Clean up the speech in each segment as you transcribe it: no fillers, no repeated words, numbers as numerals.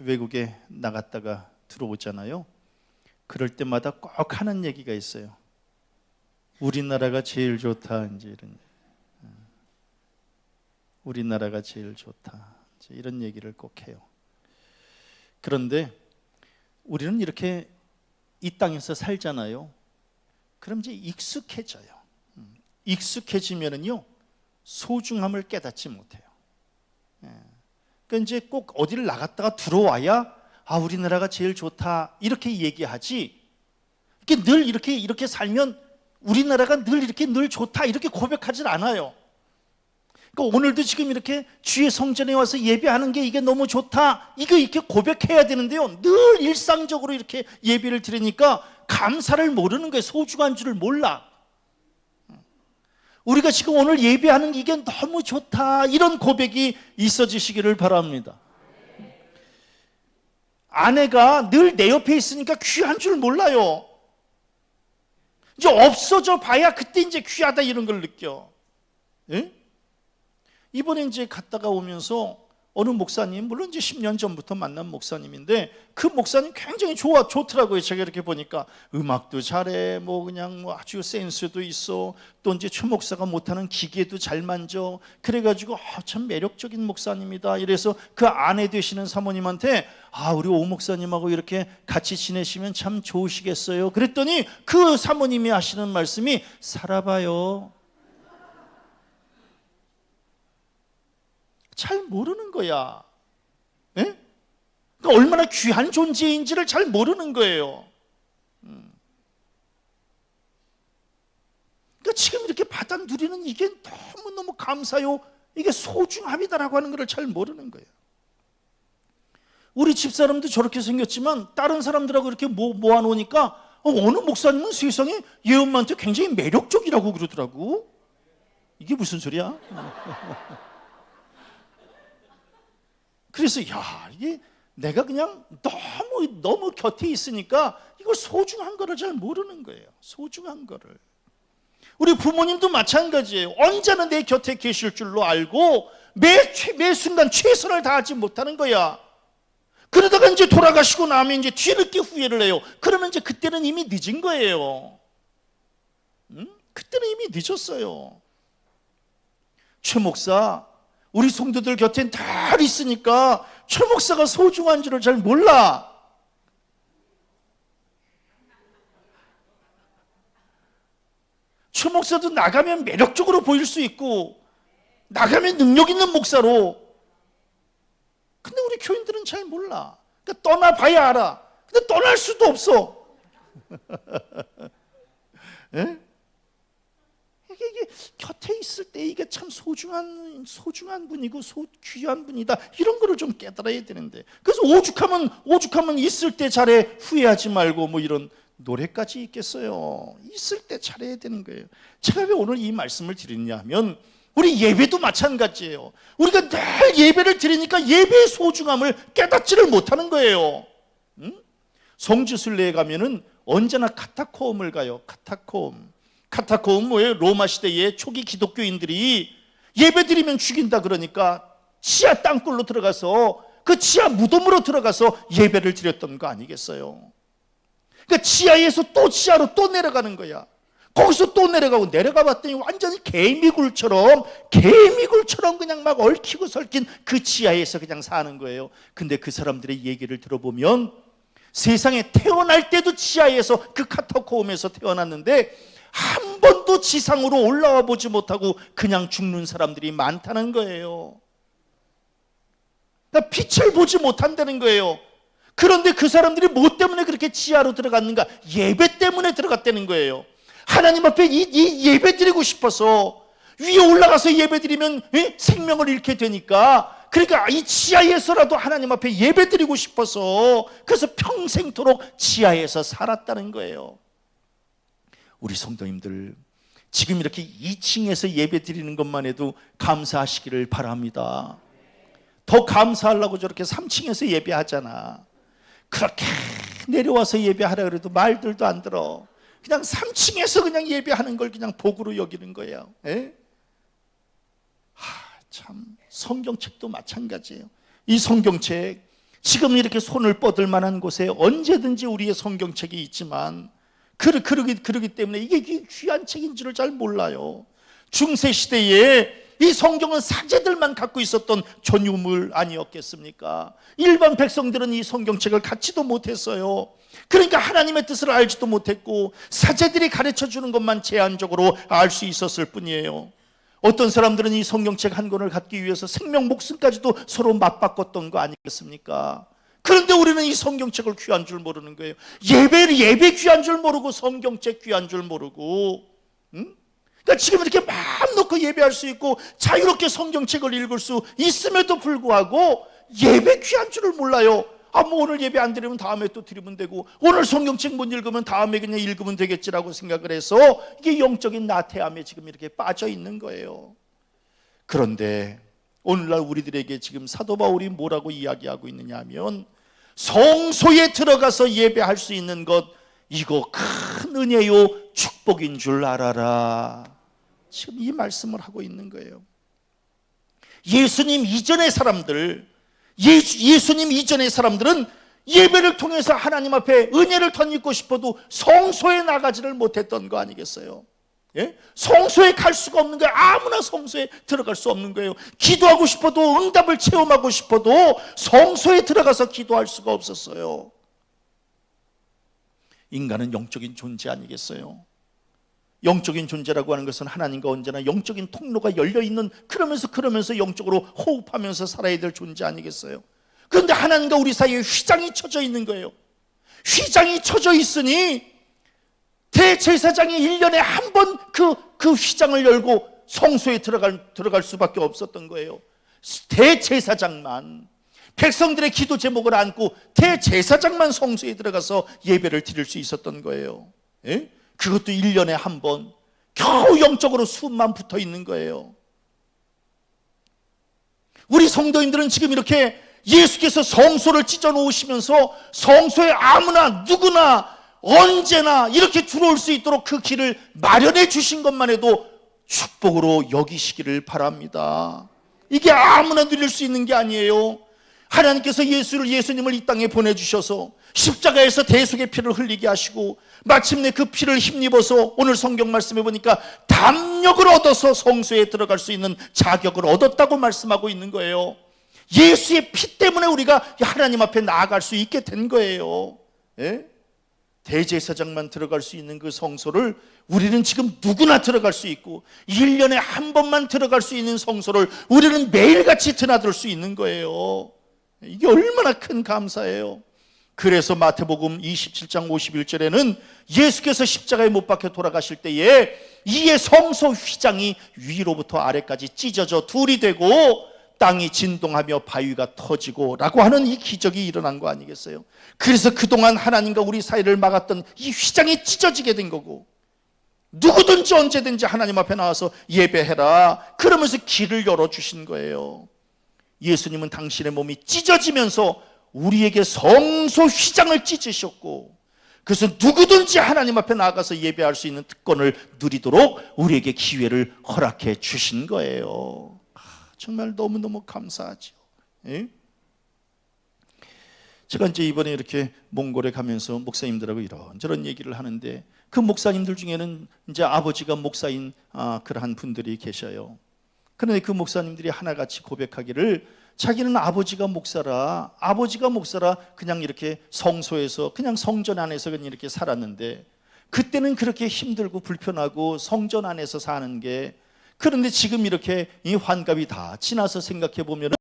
외국에 나갔다가 들어오잖아요. 그럴 때마다 꼭 하는 얘기가 있어요. 우리나라가 제일 좋다. 이제 이런, 우리나라가 제일 좋다. 이제 이런 얘기를 꼭 해요. 그런데 우리는 이렇게 이 땅에서 살잖아요. 그럼 이제 익숙해져요. 익숙해지면은요, 소중함을 깨닫지 못해요. 그러니까 이제 꼭 어디를 나갔다가 들어와야 우리나라가 제일 좋다 이렇게 얘기하지. 이렇게 늘 이렇게 살면 우리나라가 늘 좋다 이렇게 고백하질 않아요. 그러니까 오늘도 지금 이렇게 주의 성전에 와서 예배하는 게 이게 너무 좋다 이거 이렇게 고백해야 되는데요, 늘 일상적으로 이렇게 예배를 드리니까 감사를 모르는 거예요. 소중한 줄을 몰라. 우리가 지금 오늘 예배하는 게 이게 너무 좋다 이런 고백이 있어지시기를 바랍니다. 아내가 늘 내 옆에 있으니까 귀한 줄 몰라요. 이제 없어져 봐야 그때 이제 귀하다 이런 걸 느껴. 예? 이번에 이제 갔다가 오면서 어느 목사님, 물론 이제 10년 전부터 만난 목사님인데 그 목사님 굉장히 좋더라고요. 제가 이렇게 보니까 음악도 잘해, 그냥 아주 센스도 있어, 또 이제 최 목사가 못하는 기계도 잘 만져. 그래가지고 참 매력적인 목사님이다. 이래서 그 아내 되시는 사모님한테 우리 오 목사님하고 이렇게 같이 지내시면 참 좋으시겠어요. 그랬더니 그 사모님이 하시는 말씀이 살아봐요. 잘 모르는 거야. 예? 그러니까 얼마나 귀한 존재인지를 잘 모르는 거예요. 그러니까 지금 이렇게 받아 누리는 이게 너무너무 감사요, 이게 소중함이다라고 하는 걸 잘 모르는 거예요. 우리 집사람도 저렇게 생겼지만 다른 사람들하고 이렇게 모아놓으니까 어느 목사님은 세상에 예언만한테 굉장히 매력적이라고 그러더라고. 이게 무슨 소리야? 그래서 이게 내가 그냥 너무 곁에 있으니까 이거 소중한 거를 잘 모르는 거예요. 소중한 거를. 우리 부모님도 마찬가지예요. 언제나 내 곁에 계실 줄로 알고 매 순간 최선을 다하지 못하는 거야. 그러다가 이제 돌아가시고 나면 이제 뒤늦게 후회를 해요. 그러면 이제 그때는 이미 늦은 거예요. 그때는 이미 늦었어요. 최 목사, 우리 성도들 곁엔 다 있으니까 최 목사가 소중한 줄을 잘 몰라. 최 목사도 나가면 매력적으로 보일 수 있고 나가면 능력 있는 목사로. 근데 우리 교인들은 잘 몰라. 그러니까 떠나봐야 알아. 근데 떠날 수도 없어. 예? 이게 곁에 있을 때 이게 참 소중한 분이고 귀한 분이다 이런 거를 좀 깨달아야 되는데, 그래서 오죽하면 있을 때 잘해 후회하지 말고 이런 노래까지 있겠어요. 있을 때 잘해야 되는 거예요. 제가 왜 오늘 이 말씀을 드리냐 하면 우리 예배도 마찬가지예요. 우리가 늘 예배를 드리니까 예배의 소중함을 깨닫지를 못하는 거예요. 성지순례에 가면은 언제나 카타콤을 가요. 카타콤 뭐예요? 로마 시대의 초기 기독교인들이 예배드리면 죽인다 그러니까 지하 땅굴로 들어가서 그 지하 무덤으로 들어가서 예배를 드렸던 거 아니겠어요? 그러니까 지하에서 또 지하로 또 내려가는 거야. 거기서 또 내려가 봤더니 완전히 개미굴처럼 그냥 막 얽히고 설킨 그 지하에서 그냥 사는 거예요. 근데 그 사람들의 얘기를 들어보면 세상에 태어날 때도 지하에서 그 카타콤에서 태어났는데 한 번도 지상으로 올라와 보지 못하고 그냥 죽는 사람들이 많다는 거예요. 그러니까 빛을 보지 못한다는 거예요. 그런데 그 사람들이 뭐 때문에 그렇게 지하로 들어갔는가? 예배 때문에 들어갔다는 거예요. 하나님 앞에 이 예배 드리고 싶어서 위에 올라가서 예배 드리면 생명을 잃게 되니까, 그러니까 이 지하에서라도 하나님 앞에 예배 드리고 싶어서 그래서 평생토록 지하에서 살았다는 거예요. 우리 성도님들 지금 이렇게 2층에서 예배 드리는 것만 해도 감사하시기를 바랍니다. 더 감사하려고 저렇게 3층에서 예배하잖아. 그렇게 내려와서 예배하라 그래도 말들도 안 들어. 그냥 3층에서 그냥 예배하는 걸 그냥 복으로 여기는 거예요. 참 성경책도 마찬가지예요. 이 성경책 지금 이렇게 손을 뻗을 만한 곳에 언제든지 우리의 성경책이 있지만 그러기 때문에 이게 귀한 책인 줄을 잘 몰라요. 중세 시대에 이 성경은 사제들만 갖고 있었던 전유물 아니었겠습니까? 일반 백성들은 이 성경책을 갖지도 못했어요. 그러니까 하나님의 뜻을 알지도 못했고 사제들이 가르쳐 주는 것만 제한적으로 알 수 있었을 뿐이에요. 어떤 사람들은 이 성경책 한 권을 갖기 위해서 생명 목숨까지도 서로 맞바꿨던 거 아니겠습니까? 그런데 우리는 이 성경책을 귀한 줄 모르는 거예요. 예배 귀한 줄 모르고 성경책 귀한 줄 모르고, 그러니까 지금 이렇게 마음 놓고 예배할 수 있고 자유롭게 성경책을 읽을 수 있음에도 불구하고 예배 귀한 줄을 몰라요. 뭐 오늘 예배 안 드리면 다음에 또 드리면 되고, 오늘 성경책 못 읽으면 다음에 그냥 읽으면 되겠지라고 생각을 해서 이게 영적인 나태함에 지금 이렇게 빠져 있는 거예요. 그런데 오늘날 우리들에게 지금 사도 바울이 뭐라고 이야기하고 있느냐 하면, 성소에 들어가서 예배할 수 있는 것, 이거 큰 은혜요 축복인 줄 알아라. 지금 이 말씀을 하고 있는 거예요. 예수님 이전의 사람들은 예배를 통해서 하나님 앞에 은혜를 덧입고 싶어도 성소에 나가지를 못했던 거 아니겠어요? 예? 성소에 갈 수가 없는 거예요. 아무나 성소에 들어갈 수 없는 거예요. 기도하고 싶어도, 응답을 체험하고 싶어도 성소에 들어가서 기도할 수가 없었어요. 인간은 영적인 존재 아니겠어요? 영적인 존재라고 하는 것은 하나님과 언제나 영적인 통로가 열려있는, 그러면서 영적으로 호흡하면서 살아야 될 존재 아니겠어요? 그런데 하나님과 우리 사이에 휘장이 쳐져 있는 거예요. 휘장이 쳐져 있으니 대제사장이 1년에 한 번 그 휘장을 열고 성소에 들어갈 수밖에 없었던 거예요. 대제사장만, 백성들의 기도 제목을 안고 대제사장만 성소에 들어가서 예배를 드릴 수 있었던 거예요. 예? 그것도 1년에 한 번, 겨우 영적으로 수만 붙어 있는 거예요. 우리 성도님들은 지금 이렇게 예수께서 성소를 찢어 놓으시면서 성소에 아무나 누구나 언제나 이렇게 들어올 수 있도록 그 길을 마련해 주신 것만 해도 축복으로 여기시기를 바랍니다. 이게 아무나 누릴 수 있는 게 아니에요. 하나님께서 예수님을 이 땅에 보내주셔서 십자가에서 대속의 피를 흘리게 하시고 마침내 그 피를 힘입어서 오늘 성경 말씀해 보니까 담력을 얻어서 성소에 들어갈 수 있는 자격을 얻었다고 말씀하고 있는 거예요. 예수의 피 때문에 우리가 하나님 앞에 나아갈 수 있게 된 거예요. 예? 대제사장만 들어갈 수 있는 그 성소를 우리는 지금 누구나 들어갈 수 있고, 1년에 한 번만 들어갈 수 있는 성소를 우리는 매일같이 드나들 수 있는 거예요. 이게 얼마나 큰 감사예요. 그래서 마태복음 27장 51절에는 예수께서 십자가에 못 박혀 돌아가실 때에 이에 성소 휘장이 위로부터 아래까지 찢어져 둘이 되고 땅이 진동하며 바위가 터지고 라고 하는 이 기적이 일어난 거 아니겠어요? 그래서 그동안 하나님과 우리 사이를 막았던 이 휘장이 찢어지게 된 거고, 누구든지 언제든지 하나님 앞에 나와서 예배해라 그러면서 길을 열어주신 거예요. 예수님은 당신의 몸이 찢어지면서 우리에게 성소 휘장을 찢으셨고, 그래서 누구든지 하나님 앞에 나아가서 예배할 수 있는 특권을 누리도록 우리에게 기회를 허락해 주신 거예요. 정말 너무너무 감사하죠. 예? 제가 이제 이번에 이렇게 몽골에 가면서 목사님들하고 이런저런 얘기를 하는데, 그 목사님들 중에는 이제 아버지가 목사인 그러한 분들이 계셔요. 그런데 그 목사님들이 하나같이 고백하기를, 자기는 아버지가 목사라 그냥 이렇게 성소에서 그냥 성전 안에서 그냥 이렇게 살았는데, 그때는 그렇게 힘들고 불편하고 성전 안에서 사는 게, 그런데 지금 이렇게 이 환갑이 다 지나서 생각해 보면은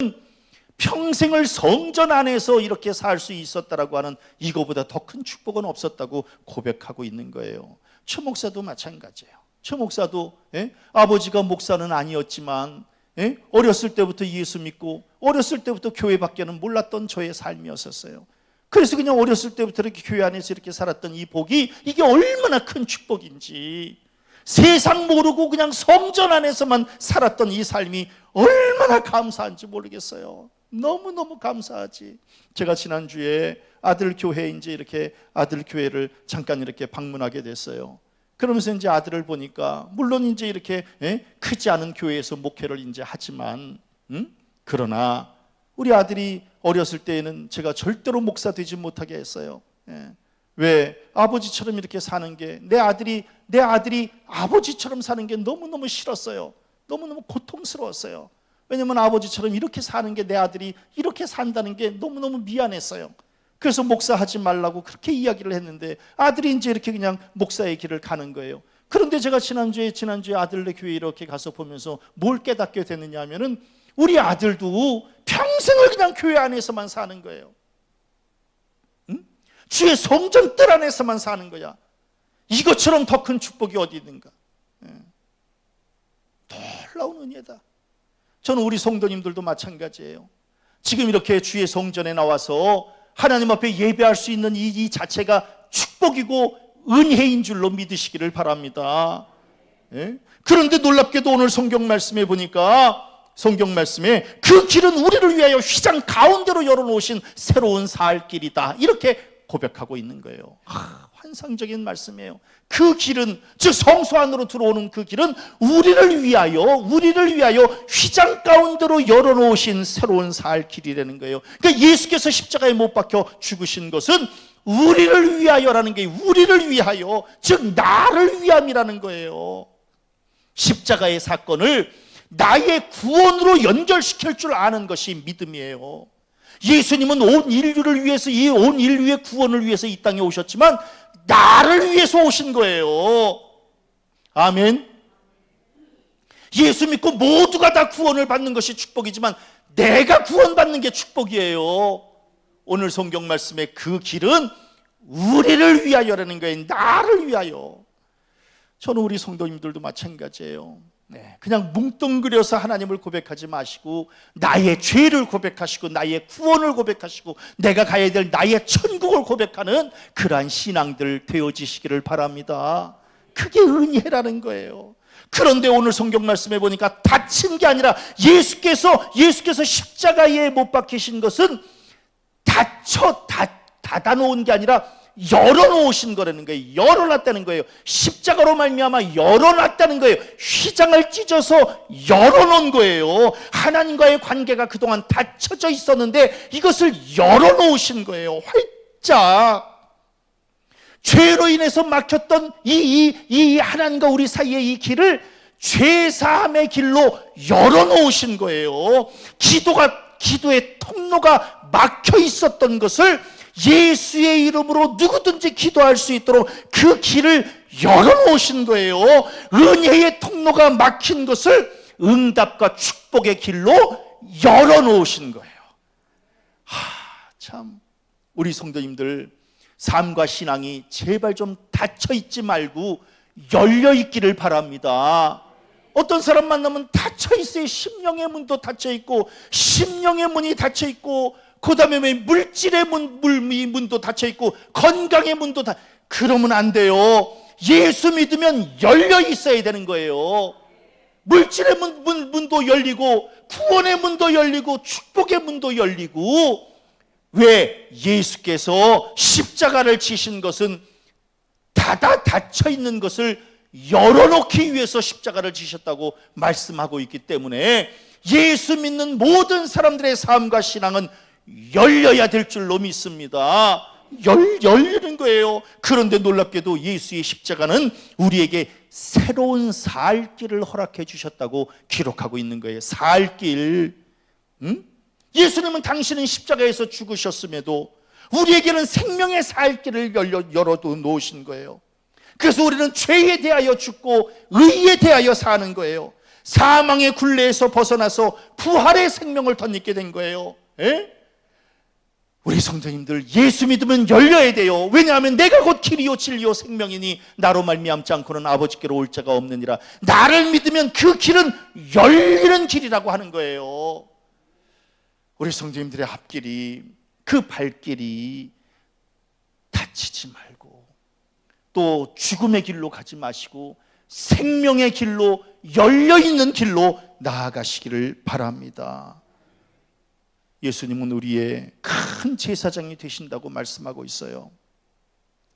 평생을 성전 안에서 이렇게 살 수 있었다라고 하는 이거보다 더 큰 축복은 없었다고 고백하고 있는 거예요. 최 목사도 마찬가지예요. 최 목사도 아버지가 목사는 아니었지만 어렸을 때부터 예수 믿고 어렸을 때부터 교회밖에는 몰랐던 저의 삶이었었어요. 그래서 그냥 어렸을 때부터 이렇게 교회 안에서 이렇게 살았던 이 복이, 이게 얼마나 큰 축복인지, 세상 모르고 그냥 성전 안에서만 살았던 이 삶이 얼마나 감사한지 모르겠어요. 너무너무 감사하지. 제가 지난주에 아들 교회, 이제 이렇게 아들 교회를 잠깐 이렇게 방문하게 됐어요. 그러면서 이제 아들을 보니까, 물론 이제 이렇게 크지 않은 교회에서 목회를 이제 하지만, 그러나 우리 아들이 어렸을 때에는 제가 절대로 목사 되지 못하게 했어요. 왜? 아버지처럼 이렇게 사는 게, 내 아들이 아버지처럼 사는 게 너무너무 싫었어요. 너무너무 고통스러웠어요. 왜냐면 아버지처럼 이렇게 사는 게, 내 아들이 이렇게 산다는 게 너무너무 미안했어요. 그래서 목사하지 말라고 그렇게 이야기를 했는데 아들이 이제 이렇게 그냥 목사의 길을 가는 거예요. 그런데 제가 지난주에 아들네 교회 이렇게 가서 보면서 뭘 깨닫게 됐느냐 하면은, 우리 아들도 평생을 그냥 교회 안에서만 사는 거예요. 응? 주의 성전 뜰 안에서만 사는 거야. 이것처럼 더 큰 축복이 어디 있는가. 놀라운 은혜다. 저는 우리 성도님들도 마찬가지예요. 지금 이렇게 주의 성전에 나와서 하나님 앞에 예배할 수 있는 이 자체가 축복이고 은혜인 줄로 믿으시기를 바랍니다. 그런데 놀랍게도 오늘 성경 말씀에 보니까, 성경 말씀에 그 길은 우리를 위하여 휘장 가운데로 열어놓으신 새로운 살 길이다, 이렇게 고백하고 있는 거예요. 환상적인 말씀이에요. 그 길은, 즉 성소 안으로 들어오는 그 길은 우리를 위하여 휘장 가운데로 열어놓으신 새로운 살 길이라는 거예요. 그러니까 예수께서 십자가에 못 박혀 죽으신 것은 우리를 위하여라는 게, 우리를 위하여, 즉 나를 위함이라는 거예요. 십자가의 사건을 나의 구원으로 연결시킬 줄 아는 것이 믿음이에요. 예수님은 온 인류를 위해서, 이 온 인류의 구원을 위해서 이 땅에 오셨지만 나를 위해서 오신 거예요. 아멘. 예수 믿고 모두가 다 구원을 받는 것이 축복이지만 내가 구원받는 게 축복이에요. 오늘 성경 말씀에 그 길은 우리를 위하여라는 거예요. 나를 위하여. 저는 우리 성도님들도 마찬가지예요. 그냥 뭉뚱그려서 하나님을 고백하지 마시고 나의 죄를 고백하시고 나의 구원을 고백하시고 내가 가야 될 나의 천국을 고백하는 그러한 신앙들 되어지시기를 바랍니다. 그게 은혜라는 거예요. 그런데 오늘 성경 말씀에 보니까 다친 게 아니라 예수께서 십자가에 못 박히신 것은 닫아놓은 게 아니라 열어놓으신 거라는 거예요. 열어놨다는 거예요. 십자가로 말미암아 열어놨다는 거예요. 휘장을 찢어서 열어놓은 거예요. 하나님과의 관계가 그동안 닫혀져 있었는데 이것을 열어놓으신 거예요. 활짝. 죄로 인해서 막혔던 이 하나님과 우리 사이의 이 길을 죄사함의 길로 열어놓으신 거예요. 기도의 통로가 막혀 있었던 것을 예수의 이름으로 누구든지 기도할 수 있도록 그 길을 열어놓으신 거예요. 은혜의 통로가 막힌 것을 응답과 축복의 길로 열어놓으신 거예요. 참 우리 성도님들 삶과 신앙이 제발 좀 닫혀있지 말고 열려있기를 바랍니다. 어떤 사람 만나면 닫혀있어요. 심령의 문도 닫혀있고 심령의 문이 닫혀있고 그 다음에 물질의 문도 닫혀있고 건강의 문도 그러면 안 돼요. 예수 믿으면 열려 있어야 되는 거예요. 물질의 문도 열리고 구원의 문도 열리고 축복의 문도 열리고. 왜? 예수께서 십자가를 지신 것은 닫혀있는 것을 열어놓기 위해서 십자가를 지셨다고 말씀하고 있기 때문에 예수 믿는 모든 사람들의 삶과 신앙은 열려야 될 줄로 믿습니다. 열리는 거예요. 그런데 놀랍게도 예수의 십자가는 우리에게 새로운 살 길을 허락해 주셨다고 기록하고 있는 거예요. 살 길. 예수님은 당신은 십자가에서 죽으셨음에도 우리에게는 생명의 살 길을 열어도 놓으신 거예요. 그래서 우리는 죄에 대하여 죽고 의에 대하여 사는 거예요. 사망의 굴레에서 벗어나서 부활의 생명을 덧입게 된 거예요. 우리 성도님들 예수 믿으면 열려야 돼요. 왜냐하면 내가 곧 길이요 진리요 생명이니 나로 말미암지 않고는 아버지께로 올 자가 없느니라. 나를 믿으면 그 길은 열리는 길이라고 하는 거예요. 우리 성도님들의 앞길이, 그 발길이 다치지 말고 또 죽음의 길로 가지 마시고 생명의 길로, 열려있는 길로 나아가시기를 바랍니다. 예수님은 우리의 큰 제사장이 되신다고 말씀하고 있어요.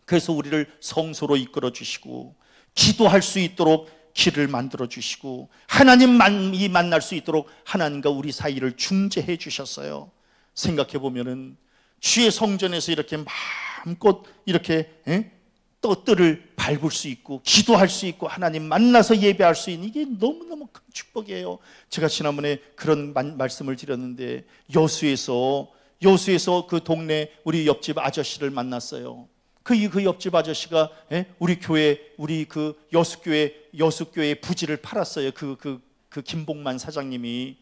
그래서 우리를 성소로 이끌어 주시고 기도할 수 있도록 길을 만들어 주시고 하나님만이 만날 수 있도록 하나님과 우리 사이를 중재해 주셨어요. 생각해 보면은 주의 성전에서 이렇게 마음껏 이렇게 또 뜰을 밟을 수 있고 기도할 수 있고 하나님 만나서 예배할 수 있는 이게 너무너무 큰 축복이에요. 제가 지난번에 그런 말씀을 드렸는데 여수에서 그 동네 우리 옆집 아저씨를 만났어요. 그 옆집 아저씨가 우리 그 여수교회 부지를 팔았어요. 그 김봉만 사장님이.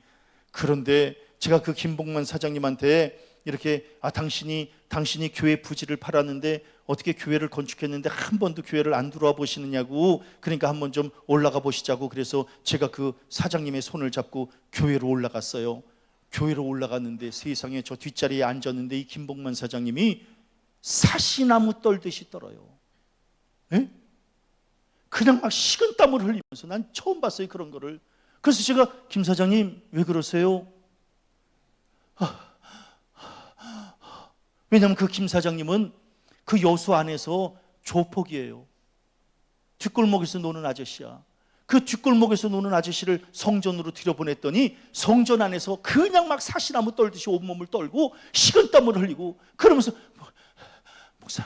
그런데 제가 그 김봉만 사장님한테 이렇게 당신이 교회 부지를 팔았는데 어떻게 교회를 건축했는데 한 번도 교회를 안 들어와 보시느냐고, 그러니까 한번 좀 올라가 보시자고. 그래서 제가 그 사장님의 손을 잡고 교회로 올라갔어요. 교회로 올라갔는데 세상에 저 뒷자리에 앉았는데 이 김봉만 사장님이 사시나무 떨듯이 떨어요. 그냥 막 식은땀을 흘리면서, 난 처음 봤어요 그런 거를. 그래서 제가 김 사장님 왜 그러세요? 왜냐하면 그 김 사장님은 그 여수 안에서 조폭이에요. 뒷골목에서 노는 아저씨야. 그 뒷골목에서 노는 아저씨를 성전으로 들여보냈더니 성전 안에서 그냥 막 사시나무 떨듯이 온몸을 떨고 식은땀을 흘리고 그러면서 목사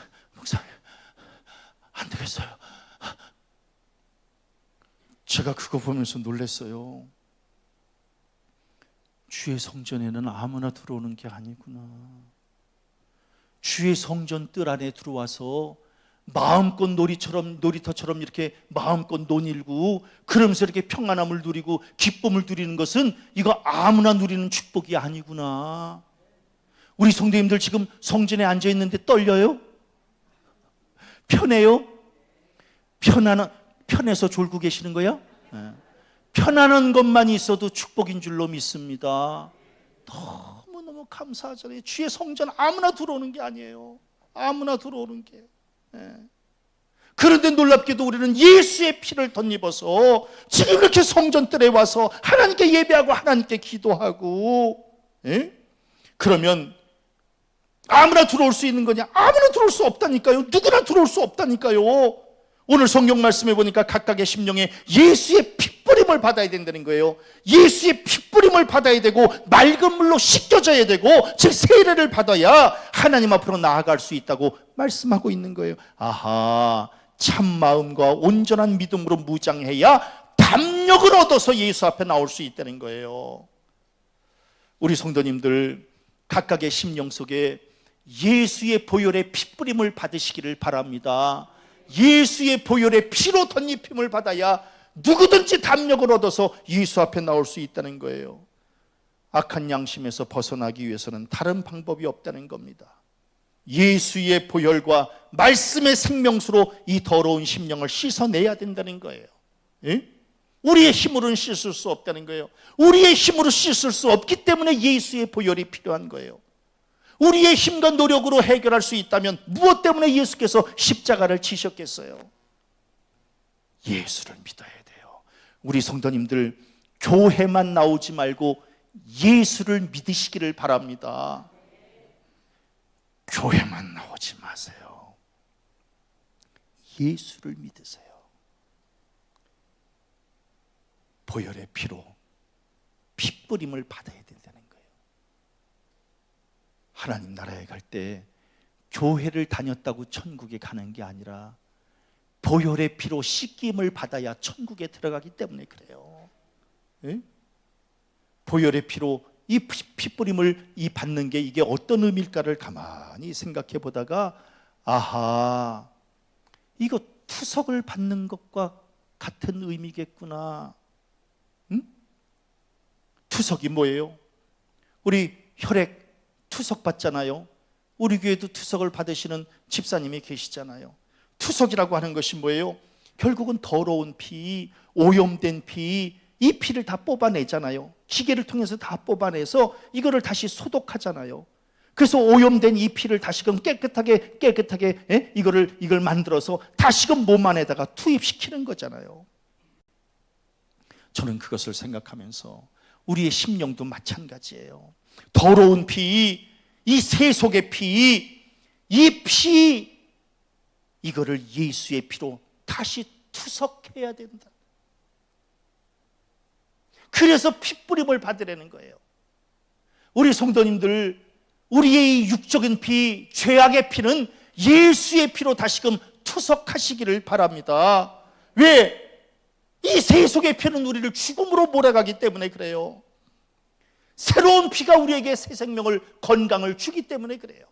안 되겠어요. 제가 그거 보면서 놀랐어요. 주의 성전에는 아무나 들어오는 게 아니구나. 주의 성전 뜰 안에 들어와서 마음껏 놀이터처럼 이렇게 마음껏 논일고 그러면서 이렇게 평안함을 누리고 기쁨을 누리는 것은 이거 아무나 누리는 축복이 아니구나. 우리 성도님들 지금 성전에 앉아 있는데 떨려요? 편해요? 편해서 졸고 계시는 거야? 편안한 것만 있어도 축복인 줄로 믿습니다. 너무너무 감사하잖아요. 주의 성전 아무나 들어오는 게 아니에요. 아무나 들어오는 게. 그런데 놀랍게도 우리는 예수의 피를 덧입어서 지금 이렇게 성전뜰에 와서 하나님께 예배하고 하나님께 기도하고, 그러면 아무나 들어올 수 있는 거냐? 아무나 들어올 수 없다니까요. 누구나 들어올 수 없다니까요. 오늘 성경 말씀해 보니까 각각의 심령에 예수의 핏뿌림을 받아야 된다는 거예요. 예수의 핏뿌림을 받아야 되고 맑은 물로 씻겨져야 되고, 즉 세례를 받아야 하나님 앞으로 나아갈 수 있다고 말씀하고 있는 거예요. 아하, 참 마음과 온전한 믿음으로 무장해야 담력을 얻어서 예수 앞에 나올 수 있다는 거예요. 우리 성도님들 각각의 심령 속에 예수의 보혈의 핏뿌림을 받으시기를 바랍니다. 예수의 보혈의 피로 덧입힘을 받아야 누구든지 담력을 얻어서 예수 앞에 나올 수 있다는 거예요. 악한 양심에서 벗어나기 위해서는 다른 방법이 없다는 겁니다. 예수의 보혈과 말씀의 생명수로 이 더러운 심령을 씻어내야 된다는 거예요. 우리의 힘으로는 씻을 수 없다는 거예요. 우리의 힘으로 씻을 수 없기 때문에 예수의 보혈이 필요한 거예요. 우리의 힘과 노력으로 해결할 수 있다면 무엇 때문에 예수께서 십자가를 지셨겠어요? 예수를 믿어야 돼요. 우리 성도님들 교회만 나오지 말고 예수를 믿으시기를 바랍니다. 교회만 나오지 마세요. 예수를 믿으세요. 보혈의 피로 핏뿌림을 받아야 된다는 거예요. 하나님 나라에 갈 때 교회를 다녔다고 천국에 가는 게 아니라 보혈의 피로 씻김을 받아야 천국에 들어가기 때문에 그래요. 보혈의 피로 이 핏뿌림을 받는 게 이게 어떤 의미일까를 가만히 생각해 보다가, 아하, 이거 투석을 받는 것과 같은 의미겠구나. 투석이 뭐예요? 우리 혈액 투석 받잖아요. 우리 교회도 투석을 받으시는 집사님이 계시잖아요. 투석이라고 하는 것이 뭐예요? 결국은 더러운 피, 오염된 피, 이 피를 다 뽑아내잖아요. 기계를 통해서 다 뽑아내서 이거를 다시 소독하잖아요. 그래서 오염된 이 피를 다시금 깨끗하게 이걸 만들어서 다시금 몸 안에다가 투입시키는 거잖아요. 저는 그것을 생각하면서 우리의 심령도 마찬가지예요. 더러운 피, 이 세속의 피, 이 피, 이거를 예수의 피로 다시 투석해야 된다. 그래서 핏뿌림을 받으라는 거예요. 우리 성도님들 우리의 육적인 피, 죄악의 피는 예수의 피로 다시금 투석하시기를 바랍니다. 왜? 이 세속의 피는 우리를 죽음으로 몰아가기 때문에 그래요. 새로운 피가 우리에게 새 생명을, 건강을 주기 때문에 그래요.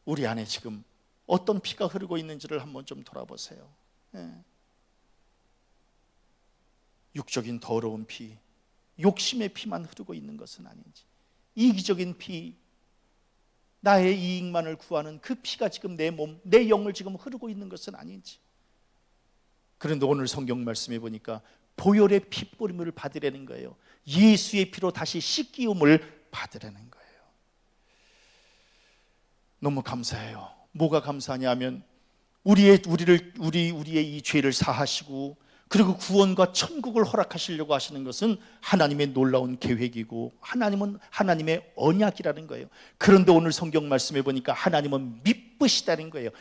우리 안에 지금 어떤 피가 흐르고 있는지를 한번 좀 돌아보세요. 육적인 더러운 피, 욕심의 피만 흐르고 있는 것은 아닌지, 이기적인 피, 나의 이익만을 구하는 그 피가 지금 내 몸, 내 영을 지금 흐르고 있는 것은 아닌지. 그런데 오늘 성경 말씀해 보니까 보혈의 피뿌림을 받으려는 거예요. 예수의 피로 다시 씻기움을 받으려는 거예요. 너무 감사해요. 뭐가 감사하냐면 우리의 이 죄를 사하시고 그리고 구원과 천국을 허락하시려고 하시는 것은 하나님의 놀라운 계획이고 하나님은 하나님의 언약이라는 거예요. 그런데 오늘 성경 말씀해 보니까 하나님은 미쁘시다는 거예요.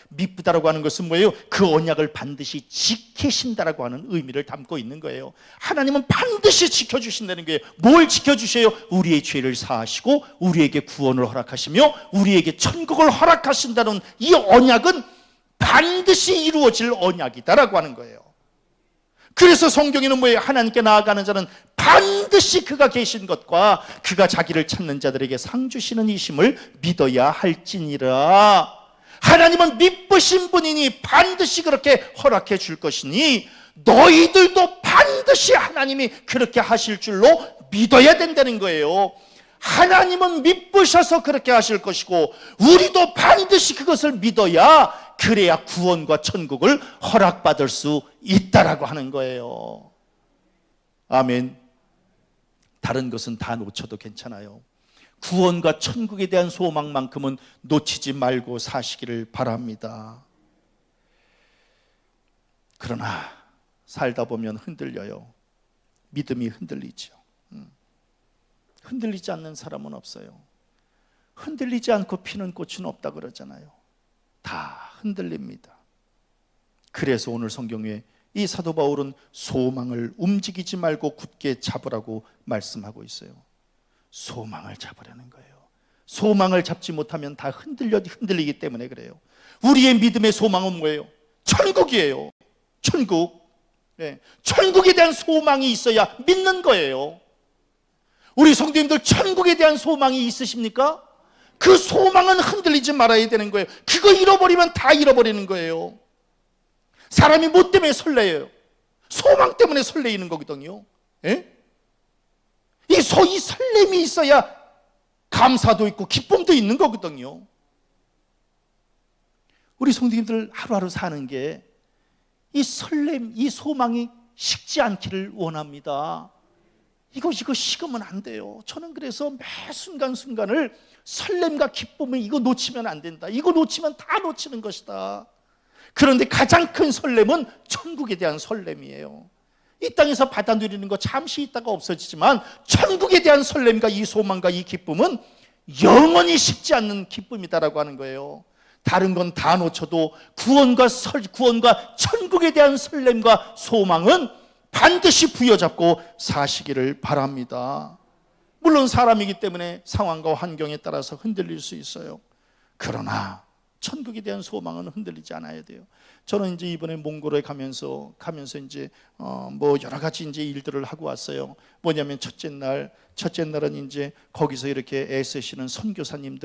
미쁘다라고 하는 것은 뭐예요? 그 언약을 반드시 지키신다라고 하는 의미를 담고 있는 거예요. 하나님은 반드시 지켜주신다는 거예요. 뭘 지켜주셔요? 우리의 죄를 사하시고 우리에게 구원을 허락하시며 우리에게 천국을 허락하신다는 이 언약은 반드시 이루어질 언약이다라고 하는 거예요. 그래서 성경에는 뭐예요? 하나님께 나아가는 자는 반드시 그가 계신 것과 그가 자기를 찾는 자들에게 상 주시는 이심을 믿어야 할지니라. 하나님은 미쁘신 분이니 반드시 그렇게 허락해 줄 것이니 너희들도 반드시 하나님이 그렇게 하실 줄로 믿어야 된다는 거예요. 하나님은 미쁘셔서 그렇게 하실 것이고 우리도 반드시 그것을 믿어야, 그래야 구원과 천국을 허락받을 수 있다라고 하는 거예요. 아멘. 다른 것은 다 놓쳐도 괜찮아요. 구원과 천국에 대한 소망만큼은 놓치지 말고 사시기를 바랍니다. 그러나 살다 보면 흔들려요. 믿음이 흔들리죠. 흔들리지 않는 사람은 없어요. 흔들리지 않고 피는 꽃은 없다 그러잖아요. 다 흔들립니다. 그래서 오늘 성경에 이 사도 바울은 소망을 움직이지 말고 굳게 잡으라고 말씀하고 있어요. 소망을 잡으라는 거예요. 소망을 잡지 못하면 다 흔들리기 때문에 그래요. 우리의 믿음의 소망은 뭐예요? 천국이에요. 천국. 네. 천국에 대한 소망이 있어야 믿는 거예요. 우리 성도님들 천국에 대한 소망이 있으십니까? 그 소망은 흔들리지 말아야 되는 거예요. 그거 잃어버리면 다 잃어버리는 거예요. 사람이 뭐 때문에 설레요? 소망 때문에 설레이는 거거든요. 예? 이 설렘이 있어야 감사도 있고 기쁨도 있는 거거든요. 우리 성도님들 하루하루 사는 게 이 설렘, 이 소망이 식지 않기를 원합니다. 이거 식으면 안 돼요. 저는 그래서 매 순간순간을 설렘과 기쁨을 이거 놓치면 안 된다. 이거 놓치면 다 놓치는 것이다. 그런데 가장 큰 설렘은 천국에 대한 설렘이에요. 이 땅에서 받아 누리는 거 잠시 있다가 없어지지만 천국에 대한 설렘과 이 소망과 이 기쁨은 영원히 식지 않는 기쁨이다라고 하는 거예요. 다른 건 다 놓쳐도 구원과 천국에 대한 설렘과 소망은 반드시 부여잡고 사시기를 바랍니다. 물론 사람이기 때문에 상황과 환경에 따라서 흔들릴 수 있어요. 그러나 천국에 대한 소망은 흔들리지 않아야 돼요. 저는 이제 이번에 몽골에 가면서 이제 뭐 여러 가지 이제 일들을 하고 왔어요. 뭐냐면 첫째 날은 이제 거기서 이렇게 애쓰시는 선교사님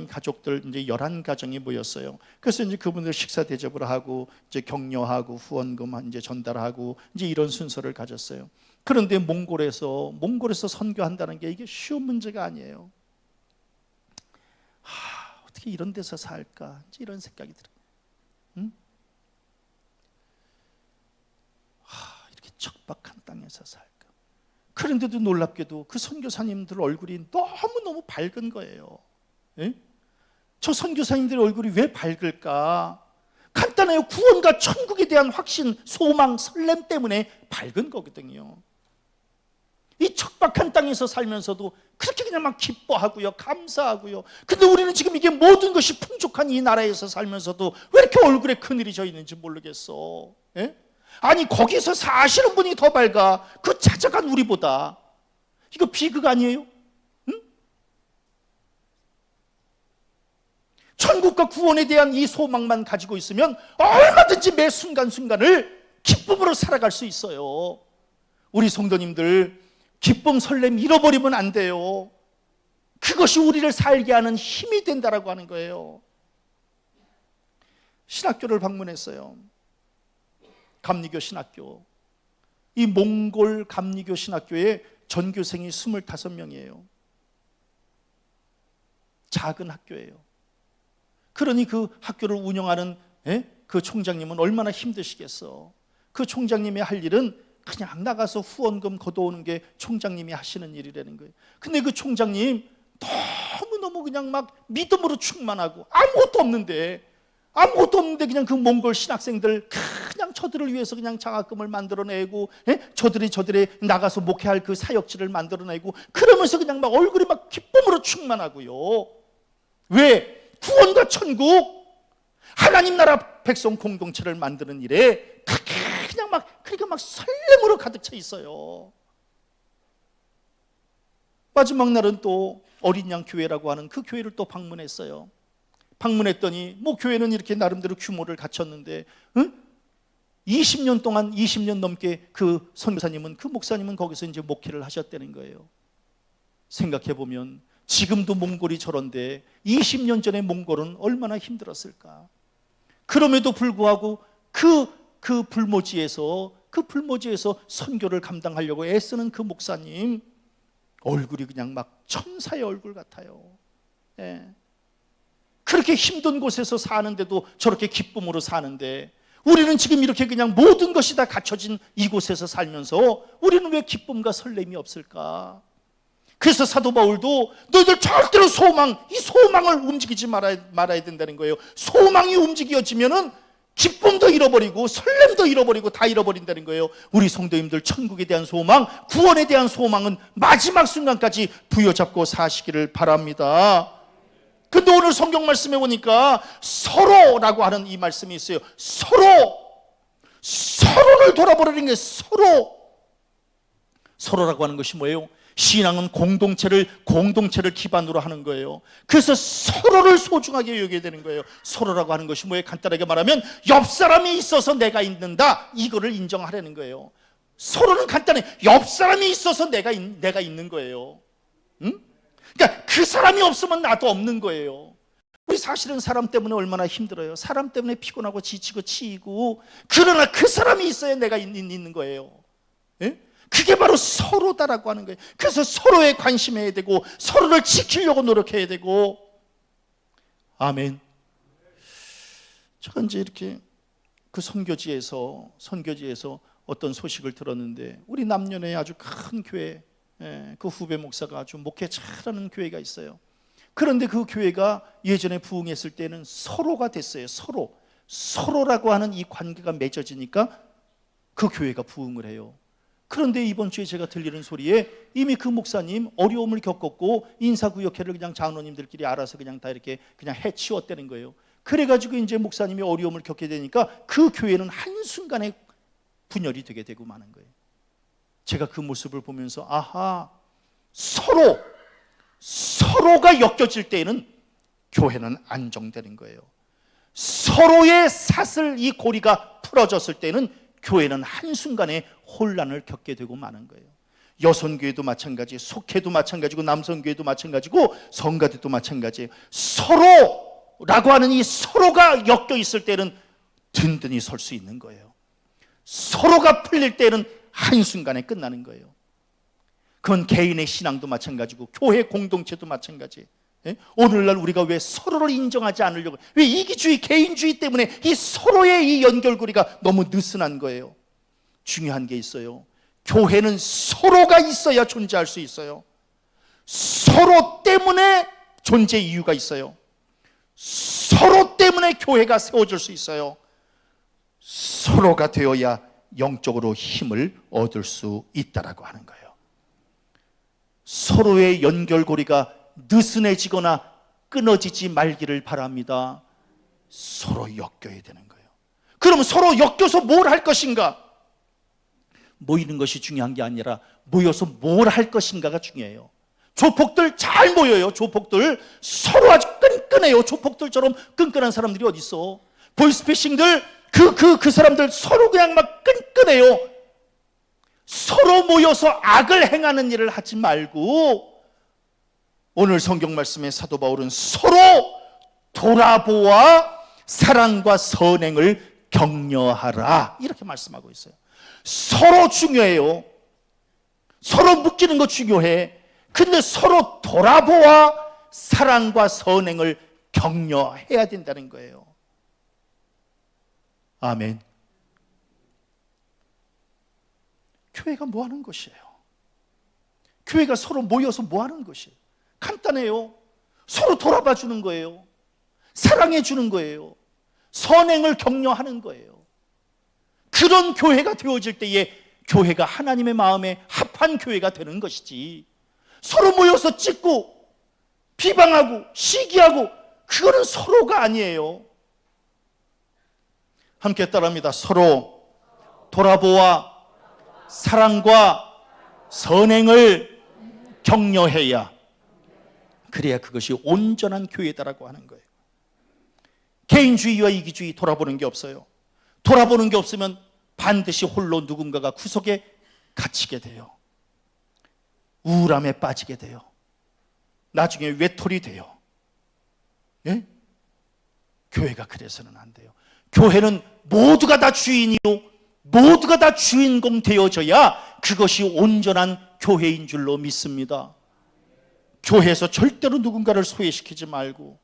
가족들 이제 11가정이 모였어요. 그래서 이제 그분들 식사 대접을 하고 이제 격려하고 후원금 이제 전달하고 이제 이런 순서를 가졌어요. 그런데 몽골에서 선교한다는 게 이게 쉬운 문제가 아니에요. 어떻게 이런 데서 살까? 이런 생각이 들어요. 이렇게 척박한 땅에서 살까? 그런데도 놀랍게도 그 선교사님들 얼굴이 너무너무 밝은 거예요. 예? 저 선교사님들 얼굴이 왜 밝을까? 간단해요. 구원과 천국에 대한 확신, 소망, 설렘 때문에 밝은 거거든요. 이 척박한 땅에서 살면서도 그렇게 그냥 막 기뻐하고요, 감사하고요. 근데 우리는 지금 이게 모든 것이 풍족한 이 나라에서 살면서도 왜 이렇게 얼굴에 그늘이 져 있는지 모르겠어. 예? 아니 거기서 사시는 분이 더 밝아. 그 찾아간 우리보다. 이거 비극 아니에요? 응? 천국과 구원에 대한 이 소망만 가지고 있으면 얼마든지 매 순간순간을 기쁨으로 살아갈 수 있어요. 우리 성도님들, 기쁨, 설렘 잃어버리면 안 돼요. 그것이 우리를 살게 하는 힘이 된다라고 하는 거예요. 신학교를 방문했어요. 감리교 신학교. 이 몽골 감리교 신학교에 전교생이 25명이에요. 작은 학교예요. 그러니 그 학교를 운영하는 그 총장님은 얼마나 힘드시겠어. 그 총장님이 할 일은 그냥 나가서 후원금 걷어오는 게 총장님이 하시는 일이라는 거예요. 근데 그 총장님 너무너무 그냥 막 믿음으로 충만하고 아무것도 없는데 그냥 그 몽골 신학생들 그냥 저들을 위해서 그냥 장학금을 만들어내고 저들이 나가서 목회할 그 사역지를 만들어내고 그러면서 그냥 막 얼굴이 막 기쁨으로 충만하고요. 왜? 구원과 천국, 하나님 나라 백성 공동체를 만드는 일에 그냥 막 그러니까 막 설렘으로 가득 차 있어요. 마지막 날은 또 어린 양 교회라고 하는 그 교회를 또 방문했어요. 방문했더니 뭐 교회는 이렇게 나름대로 규모를 갖췄는데 20년 넘게 그 선교사님은, 그 목사님은 거기서 이제 목회를 하셨다는 거예요. 생각해 보면 지금도 몽골이 저런데 20년 전에 몽골은 얼마나 힘들었을까. 그럼에도 불구하고 그 불모지에서 선교를 감당하려고 애쓰는 그 목사님 얼굴이 그냥 막 천사의 얼굴 같아요. 예. 그렇게 힘든 곳에서 사는데도 저렇게 기쁨으로 사는데 우리는 지금 이렇게 그냥 모든 것이 다 갖춰진 이곳에서 살면서 우리는 왜 기쁨과 설렘이 없을까? 그래서 사도 바울도 너희들 절대로 이 소망을 움직이지 말아야 된다는 거예요. 소망이 움직여지면은 기쁨도 잃어버리고 설렘도 잃어버리고 다 잃어버린다는 거예요. 우리 성도님들 천국에 대한 소망, 구원에 대한 소망은 마지막 순간까지 부여잡고 사시기를 바랍니다. 근데 오늘 성경 말씀에 보니까 서로라고 하는 이 말씀이 있어요. 서로를 돌아보라는 게 서로라고 하는 것이 뭐예요? 신앙은 공동체를 기반으로 하는 거예요. 그래서 서로를 소중하게 여겨야 되는 거예요. 서로라고 하는 것이 뭐예요? 간단하게 말하면 옆 사람이 있어서 내가 있는다, 이거를 인정하라는 거예요. 서로는 간단해. 옆 사람이 있어서 내가 있는 거예요. 응? 그러니까 그 사람이 없으면 나도 없는 거예요. 우리 사실은 사람 때문에 얼마나 힘들어요. 사람 때문에 피곤하고 지치고 치이고, 그러나 그 사람이 있어야 내가 있는 거예요. 예? 그게 바로 서로다라고 하는 거예요. 그래서 서로에 관심해야 되고 서로를 지키려고 노력해야 되고. 아멘. 제가 이제 이렇게 그 선교지에서 어떤 소식을 들었는데, 우리 남년에 아주 큰 교회, 그 후배 목사가 아주 목회 잘하는 교회가 있어요. 그런데 그 교회가 예전에 부흥했을 때는 서로가 됐어요. 서로라고 하는 이 관계가 맺어지니까 그 교회가 부흥을 해요. 그런데 이번 주에 제가 들리는 소리에 이미 그 목사님 어려움을 겪었고 인사구역회를 그냥 장로님들끼리 알아서 그냥 다 이렇게 그냥 해치웠다는 거예요. 그래가지고 이제 목사님이 어려움을 겪게 되니까 그 교회는 한순간에 분열이 되게 되고 마는 거예요. 제가 그 모습을 보면서 아하, 서로가 엮여질 때에는 교회는 안정되는 거예요. 서로의 사슬, 이 고리가 풀어졌을 때는 교회는 한순간에 혼란을 겪게 되고 마는 거예요. 여성교회도 마찬가지, 속회도 마찬가지고 남성교회도 마찬가지고 성가대도 마찬가지예요. 서로라고 하는 이 서로가 엮여 있을 때는 든든히 설 수 있는 거예요. 서로가 풀릴 때는 한순간에 끝나는 거예요. 그건 개인의 신앙도 마찬가지고 교회 공동체도 마찬가지예요. 오늘날 우리가 왜 서로를 인정하지 않으려고, 왜 이기주의, 개인주의 때문에 이 서로의 이 연결고리가 너무 느슨한 거예요. 중요한 게 있어요. 교회는 서로가 있어야 존재할 수 있어요. 서로 때문에 존재 이유가 있어요. 서로 때문에 교회가 세워질 수 있어요. 서로가 되어야 영적으로 힘을 얻을 수 있다라고 하는 거예요. 서로의 연결고리가 느슨해지거나 끊어지지 말기를 바랍니다. 서로 엮여야 되는 거예요. 그럼 서로 엮여서 뭘 할 것인가? 모이는 것이 중요한 게 아니라 모여서 뭘 할 것인가가 중요해요. 조폭들 잘 모여요. 조폭들 서로 아주 끈끈해요. 조폭들처럼 끈끈한 사람들이 어디 있어? 보이스피싱들 그 사람들 서로 그냥 막 끈끈해요. 서로 모여서 악을 행하는 일을 하지 말고, 오늘 성경 말씀에 사도 바울은 서로 돌아보아 사랑과 선행을 격려하라, 이렇게 말씀하고 있어요. 서로 중요해요. 서로 묶이는 거 중요해. 근데 서로 돌아보아 사랑과 선행을 격려해야 된다는 거예요. 아멘. 교회가 뭐 하는 것이에요? 교회가 서로 모여서 뭐 하는 것이에요? 간단해요. 서로 돌아봐 주는 거예요. 사랑해 주는 거예요. 선행을 격려하는 거예요. 그런 교회가 되어질 때에 교회가 하나님의 마음에 합한 교회가 되는 것이지, 서로 모여서 찢고 비방하고 시기하고, 그거는 서로가 아니에요. 함께 따라합니다. 서로 돌아보아 사랑과 선행을 격려해야, 그래야 그것이 온전한 교회다라고 하는 거예요. 개인주의와 이기주의 돌아보는 게 없어요. 돌아보는 게 없으면 반드시 홀로 누군가가 구석에 갇히게 돼요. 우울함에 빠지게 돼요. 나중에 외톨이 돼요. 예? 교회가 그래서는 안 돼요. 교회는 모두가 다 주인이요, 모두가 다 주인공 되어져야 그것이 온전한 교회인 줄로 믿습니다. 교회에서 절대로 누군가를 소외시키지 말고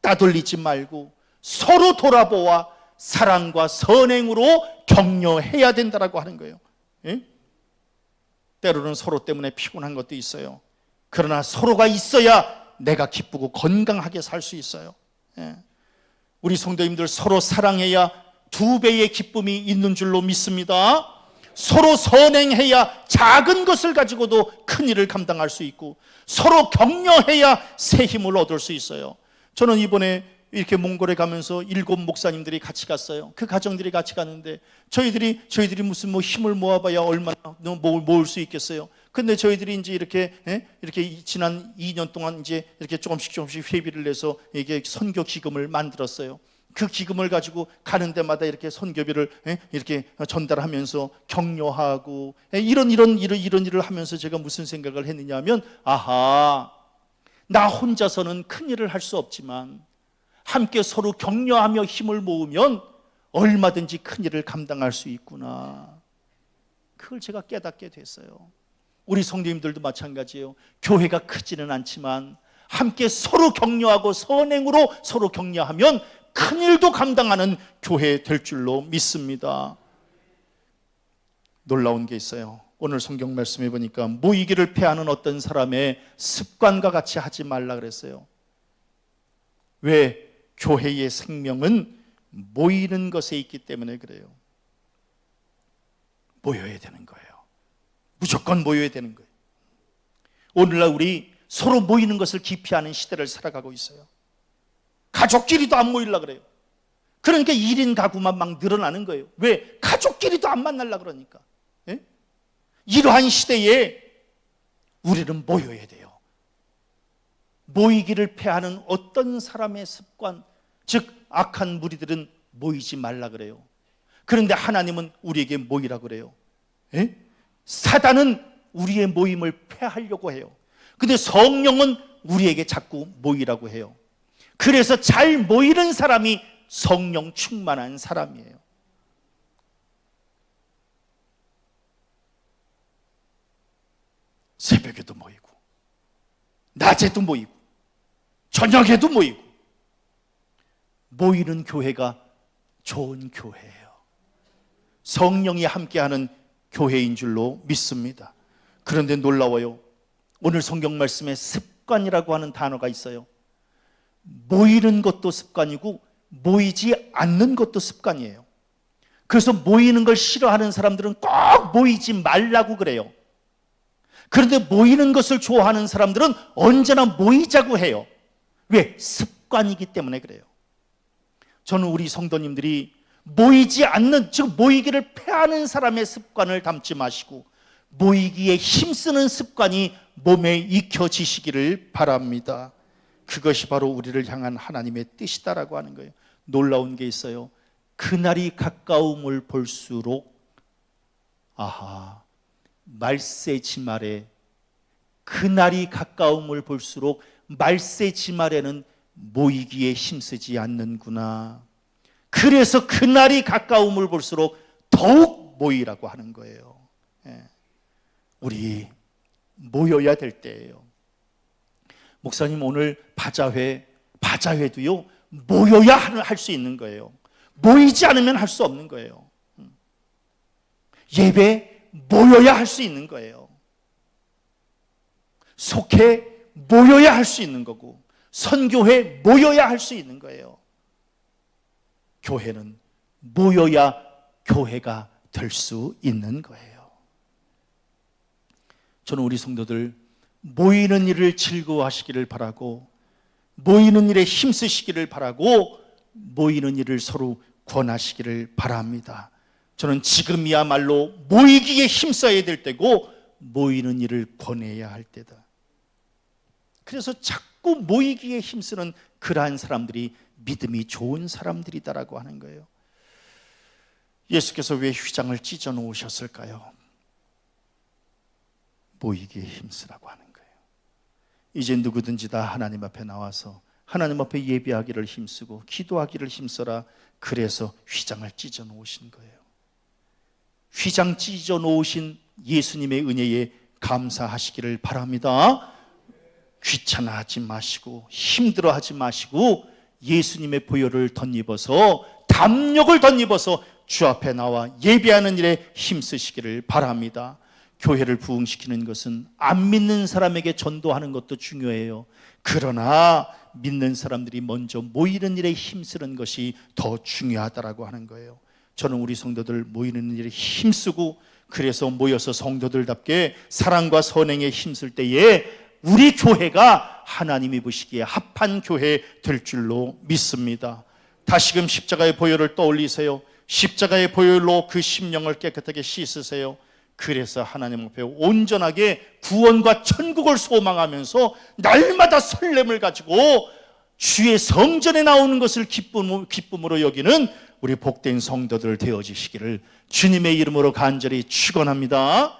따돌리지 말고 서로 돌아보아 사랑과 선행으로 격려해야 된다라고 하는 거예요. 예? 때로는 서로 때문에 피곤한 것도 있어요. 그러나 서로가 있어야 내가 기쁘고 건강하게 살 수 있어요. 예. 우리 성도님들 서로 사랑해야 2배의 기쁨이 있는 줄로 믿습니다. 서로 선행해야 작은 것을 가지고도 큰 일을 감당할 수 있고, 서로 격려해야 새 힘을 얻을 수 있어요. 저는 이번에 이렇게 몽골에 가면서 7 목사님들이 같이 갔어요. 그 가정들이 같이 갔는데 저희들이 무슨 힘을 모아봐야 얼마나 모을 수 있겠어요. 근데 저희들이 이제 이렇게 지난 2년 동안 이제 이렇게 조금씩 회비를 내서 이게 선교 기금을 만들었어요. 그 기금을 가지고 가는 데마다 이렇게 선교비를 이렇게 전달하면서 격려하고, 이런 일을 하면서 제가 무슨 생각을 했느냐 하면, 아하, 나 혼자서는 큰 일을 할 수 없지만 함께 서로 격려하며 힘을 모으면 얼마든지 큰 일을 감당할 수 있구나. 그걸 제가 깨닫게 됐어요. 우리 성도님들도 마찬가지예요. 교회가 크지는 않지만 함께 서로 격려하고 선행으로 서로 격려하면 큰 일도 감당하는 교회 될 줄로 믿습니다. 놀라운 게 있어요. 오늘 성경 말씀해 보니까 모이기를 패하는 어떤 사람의 습관과 같이 하지 말라 그랬어요. 왜? 교회의 생명은 모이는 것에 있기 때문에 그래요. 모여야 되는 거예요. 무조건 모여야 되는 거예요. 오늘날 우리 서로 모이는 것을 기피하는 시대를 살아가고 있어요. 가족끼리도 안 모이려고 그래요. 그러니까 1인 가구만 막 늘어나는 거예요. 왜? 가족끼리도 안 만나려고 그러니까. 예? 이러한 시대에 우리는 모여야 돼요. 모이기를 패하는 어떤 사람의 습관, 즉 악한 무리들은 모이지 말라 그래요. 그런데 하나님은 우리에게 모이라 그래요. 예? 사단은 우리의 모임을 패하려고 해요. 근데 성령은 우리에게 자꾸 모이라고 해요. 그래서 잘 모이는 사람이 성령 충만한 사람이에요. 새벽에도 모이고 낮에도 모이고 저녁에도 모이고, 모이는 교회가 좋은 교회예요. 성령이 함께하는 교회인 줄로 믿습니다. 그런데 놀라워요. 오늘 성경 말씀에 습관이라고 하는 단어가 있어요. 모이는 것도 습관이고 모이지 않는 것도 습관이에요. 그래서 모이는 걸 싫어하는 사람들은 꼭 모이지 말라고 그래요. 그런데 모이는 것을 좋아하는 사람들은 언제나 모이자고 해요. 왜? 습관이기 때문에 그래요. 저는 우리 성도님들이 모이지 않는, 즉 모이기를 패하는 사람의 습관을 담지 마시고 모이기에 힘쓰는 습관이 몸에 익혀지시기를 바랍니다. 그것이 바로 우리를 향한 하나님의 뜻이다라고 하는 거예요. 놀라운 게 있어요. 그날이 가까움을 볼수록 말세지말에, 그날이 가까움을 볼수록 말세지말에는 모이기에 힘쓰지 않는구나. 그래서 그날이 가까움을 볼수록 더욱 모이라고 하는 거예요. 우리 모여야 될 때예요. 목사님, 오늘 바자회도요 모여야 할 수 있는 거예요. 모이지 않으면 할 수 없는 거예요. 예배 모여야 할 수 있는 거예요. 속회 모여야 할 수 있는 거고, 선교회 모여야 할 수 있는 거예요. 교회는 모여야 교회가 될 수 있는 거예요. 저는 우리 성도들 모이는 일을 즐거워하시기를 바라고, 모이는 일에 힘쓰시기를 바라고, 모이는 일을 서로 권하시기를 바랍니다. 저는 지금이야말로 모이기에 힘써야 될 때고 모이는 일을 권해야 할 때다. 그래서 자꾸 모이기에 힘쓰는 그러한 사람들이 믿음이 좋은 사람들이다라고 하는 거예요. 예수께서 왜 휘장을 찢어 놓으셨을까요? 모이기에 힘쓰라고 하는 거예요. 이제 누구든지 다 하나님 앞에 나와서 하나님 앞에 예배하기를 힘쓰고 기도하기를 힘써라. 그래서 휘장을 찢어 놓으신 거예요. 휘장 찢어 놓으신 예수님의 은혜에 감사하시기를 바랍니다. 귀찮아하지 마시고 힘들어하지 마시고 예수님의 보혈을 덧입어서, 담력을 덧입어서 주 앞에 나와 예배하는 일에 힘쓰시기를 바랍니다. 교회를 부흥시키는 것은 안 믿는 사람에게 전도하는 것도 중요해요. 그러나 믿는 사람들이 먼저 모이는 일에 힘쓰는 것이 더 중요하다라고 하는 거예요. 저는 우리 성도들 모이는 일에 힘쓰고, 그래서 모여서 성도들답게 사랑과 선행에 힘쓸 때에 우리 교회가 하나님이 보시기에 합한 교회 될 줄로 믿습니다. 다시금 십자가의 보혈을 떠올리세요. 십자가의 보혈로 그 심령을 깨끗하게 씻으세요. 그래서 하나님 앞에 온전하게 구원과 천국을 소망하면서 날마다 설렘을 가지고 주의 성전에 나오는 것을 기쁨으로 여기는 우리 복된 성도들 되어지시기를 주님의 이름으로 간절히 축원합니다.